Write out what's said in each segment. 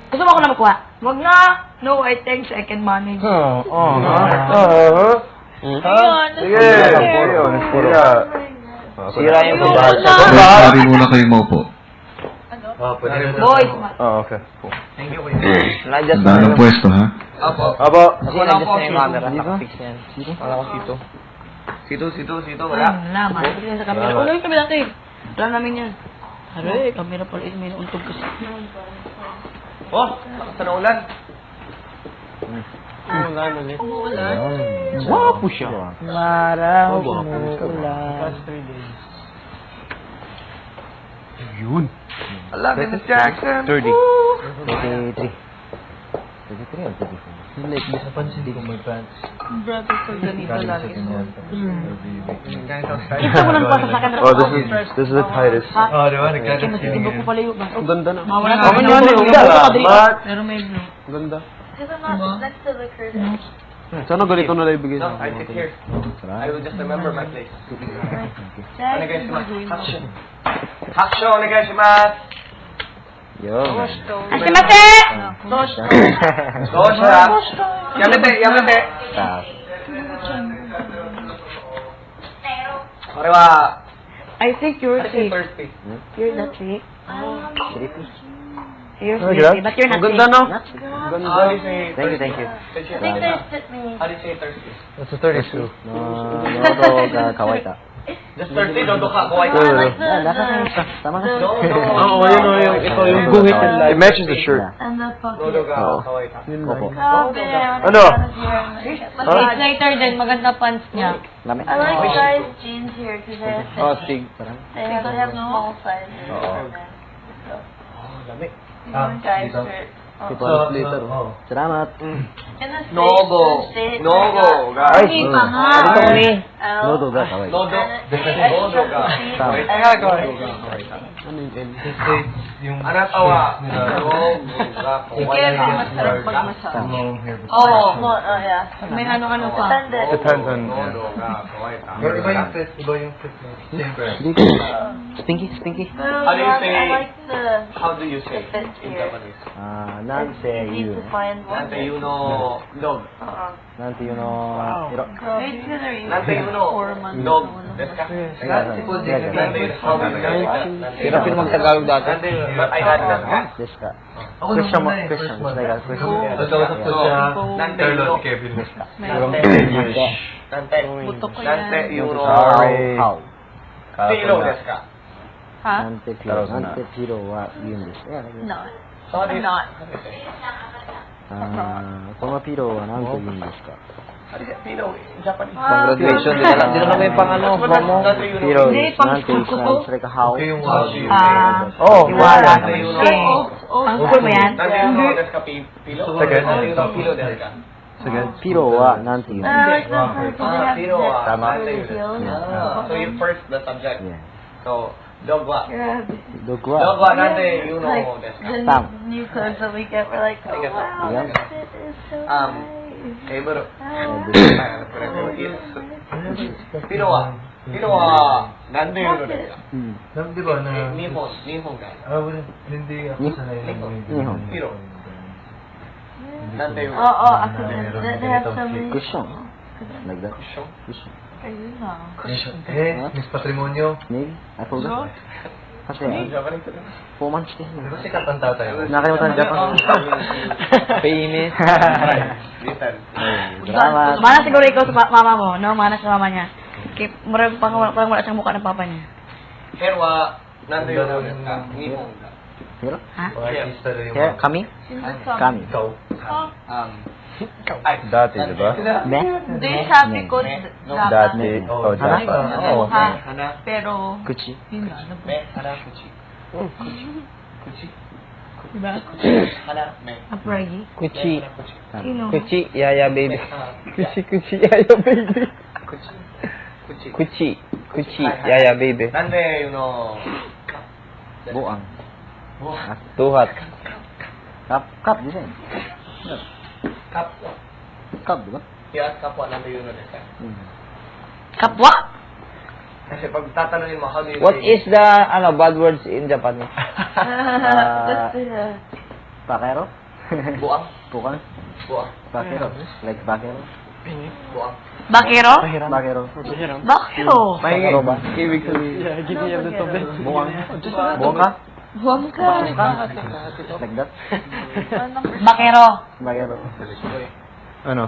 Gusto mo ako na magkuha? Wag na! No, I think I can manage. Sige. Sira yung Pari muna kayo maupo. Boys, Okay. Thank you, kuya. Na-adjust Tanda ng pwesto, ha? Abo. Kasi na-adjust na yung camera. Nakafix yan. Wala ko sito. Wala. wala, manipit yan sa camera. Ulo yung camera natin. Wala namin yan. Aray, camera pala is may nauntog kasi. Oh, sa naulan. Wapo siya. Maraw, umuulan. Ala, Mrs. Jackson. 30. 33. 33 or 34? Like, napansin ko may pants. Brother ko, ganito lagi. Ganito Ito mo lang pa sa camera. Oh, this is the tightest. Oh, di ba? Kasi matitibok ko pala yung bang. Ang ganda na. Mawala Ang ka. ganda na. Salamat. Pero may blue. Ang ganda. Because I'm not next to the curtain. Sana ganito na lang ibigay No, sa I sit here. I will just remember my place. Action. Action, onegaishimasu. Yun. Asimase! Dosha. Yamete. Tapos. Korewa. I think you're sick. Thirsty. You're not sick. 350. You're Oh, sick, yeah? but you're not Ang ganda, sick. no? How do you say Thank you, thank you. I think there's fit me. How do you say thirsty? That's a 32. Nodo ga kawaita. Just thirsty, no, ka, kawaii. I like the, Nasa na isa. Tama na. Oo, yun o. Ito yung guhit and light. It matches the shirt. and the No, pocket. ka, Oo. kawaii. Opo. Oh, man, Ano? It's lighter din, maganda pants niya. Lami. I like guys' jeans here because they have, Oh, sig. they have small sizes. Oo. Guys' shirt. Tipo, later. Salamat. In the States, Nogo. the States, Nogo. I Ay, got dito kami. L, Nodo ga kawaita. Nodo. extra Nodo ka. petite. Tama. I got Ano tawa? Nogo ka, Kaya kawaii. masarap pag-massage. Tama. Oo. No, oh yeah. May ano-ano pa. Depende. Depends on... Nodo ka, kawaii. Pero iba yung fit. Iba yung fit mo. Dito. Stinky, stinky. Pero How do you yeah, say- I like the How do you say fit in here. Japanese? Nante Need you. to find one. Nante yuno dog. Nante you no. Iro. It's gonna be Nante yuno 4 months. dog. Desu ka? Nante how do you say that? Hirap yung mag-Tagalog dati. Nante, but I had that. Yes ka. Ako Christian mo. naman eh. Christian. It's like a Christian. Nagkausap ko siya. Nante yuno. Kevin. Nante. Butok ko yan. Nante yuno. Sorry. How? Pilo desu ka? Ha? Nante piro. Nante piro wa yun desu. Yeah, like that. No. How do you- Not. Kono piro wa nante yun desu ka? How do you say pilo in Japanese? Congratulations. Dinala mo yung pangano. Promo. Piro Hindi, is pang nante school is ko to. it's like a how. Okay yung how do you Ah, Oh, Iwala. Nante yuno. Ang cool mo yan? Nante yuno desu ka pilo? Second. Nante yuno pilo desu ka? Sige. Piro wa nante yun. I like the fact that they have Pilo wa. Tama. Nante yuno desu ka? So you first the subject. Yeah. So, dog wa. Yeah. Dogwa. Dog wa nante yuno Like desu ka? the Tam. new clothes that we get, we're like, oh I get that. wow, Yeah. this fit is so Um, nice. Eh, bro. Ah. Pilo wa. Pilo wa. Nande yuno desu ka? Di ba na... Nihon ga. Wala. Hindi ako sanay ng Nihon. Pilo. Nande yuno. Oh, oh, they have so many. Cushion. Like that. Cushion. Cushion. Ayun na. Miss Patrimonio. Maybe? I forgot. Kasi, Japanese rin. 4 months din. Di ba sikat ang tatay mo? Nakalimutan ng Japan. Famous. Listen. Salamat. Mana siguro ikaw sa mama mo, no? Mana sa mama niya. Parang wala siyang mukha ng papa niya. Herwa. Nande yuno desu ka? Nihon ga. Hiro? Ha? Artista rin yung... Kaya, kami? Kami. Ikaw. Dati, di ba? Me? Hindi, sabi ko, Dati. Oh, Hana? dapat. Oo. Hana. Pero, Kuchi. yun na, Me. Hana. Kuchi. Kuchi. diba? Hana. Me. Apragi. Kuchi. Sino? Kuchi, yaya baby. Kuchi. Kuchi, yaya baby. Kuchi. Kuchi. Kuchi. Kuchi, yaya baby. Nande yuno. Buang. Buang. Tuhat. Kap, di ba? Kap. Kap, di ba? Yes, kapwa nande yuno desu ka? Kapwa? Kasi pag tatanungin mo, how do you What say? is the bad words in Japanese? Just Bakero? Buang. Bukan? Buang. Bakero. Like bakero? Buang. Bakero? Bakero. Bakero. Bakero ba? Ibig sabihin. Give me the tubig. Buwang. Buwang ka? Buwang ka. Like that? Bakero. Bakero. Ano?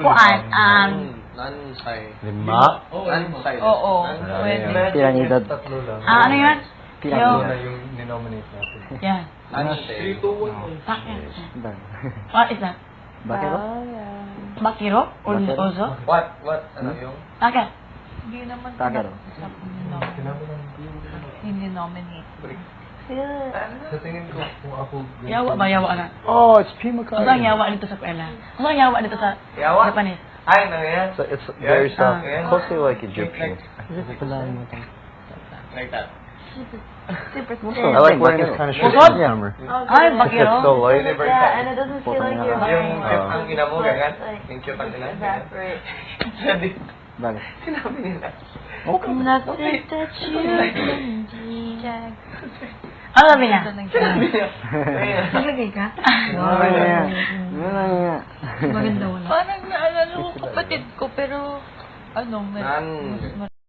Kuan, Nansay. Lima? Nansay. Oo. Pwede. Piranidad. Tatlo lang. ano yun? Tatlo Piranidad. na yung ninominate natin. Yan. Nansay. Bakero. Bang. What is that? Bakero? Bakero? Bakero. Ozo? What? Ano yung? Bakit? Hindi naman Bakero. hindi nominate. Yeah. Sa tingin ko, kung ako... Yawa ba? Yawa na. Oh, it's Pima Ano ang yawa dito sa kuela? Ano ang yawa dito sa Yawa? Japanese? Ay, ano yan? So it's very soft. Yeah. Closely like Egyptian. Like that. Super I like wearing this kind of shirt Pusod? in the summer. Ay, It's bakero. so light. Yeah, and it doesn't feel like you're Yung wearing cute ang ina mo, ganyan? like, Yung cute ang ina? evaporate. Sabi, Bang. sinabi nila. Nothing that you can do. Jack. Ano sabi niya? Sinabi niya. Naglagay ka? Ano nga? Ano nga? Maganda wala. Parang naalala ko kapatid ko, pero ano, Nan.